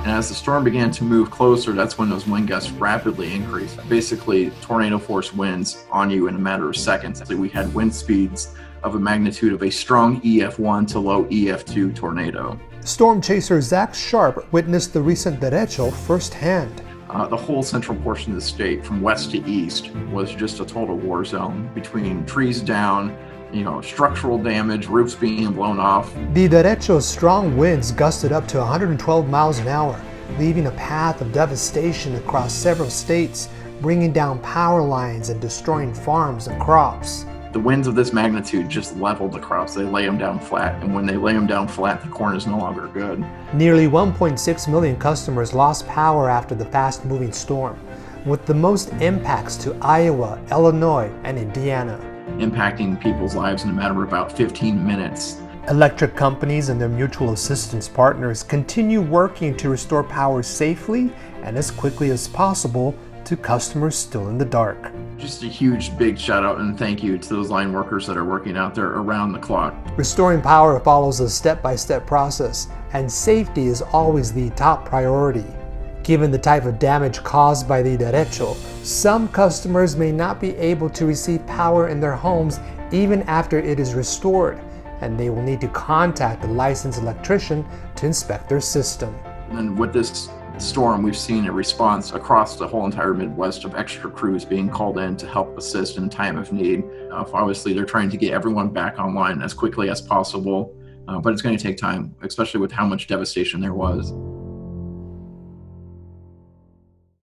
And as the storm began to move closer, that's when those wind gusts rapidly increased. Basically, tornado force winds on you in a matter of seconds. We had wind speeds of a magnitude of a strong EF1 to low EF2 tornado. Storm chaser Zach Sharp witnessed the recent derecho firsthand. The whole central portion of the state, from west to east, was just a total war zone between trees down, structural damage, roofs being blown off. The derecho's strong winds gusted up to 112 miles an hour, leaving a path of devastation across several states, bringing down power lines and destroying farms and crops. The winds of this magnitude just leveled the crops. They lay them down flat, and when they lay them down flat, the corn is no longer good. Nearly 1.6 million customers lost power after the fast-moving storm, with the most impacts to Iowa, Illinois, and Indiana, impacting people's lives in a matter of about 15 minutes. Electric companies and their mutual assistance partners continue working to restore power safely and as quickly as possible to customers still in the dark. Just a huge, big shout out and thank you to those line workers that are working out there around the clock. Restoring power follows a step-by-step process, and safety is always the top priority. Given the type of damage caused by the derecho, some customers may not be able to receive power in their homes even after it is restored, and they will need to contact a licensed electrician to inspect their system. And with this storm, we've seen a response across the whole entire Midwest of extra crews being called in to help assist in time of need. Obviously, they're trying to get everyone back online as quickly as possible, but it's going to take time, especially with how much devastation there was.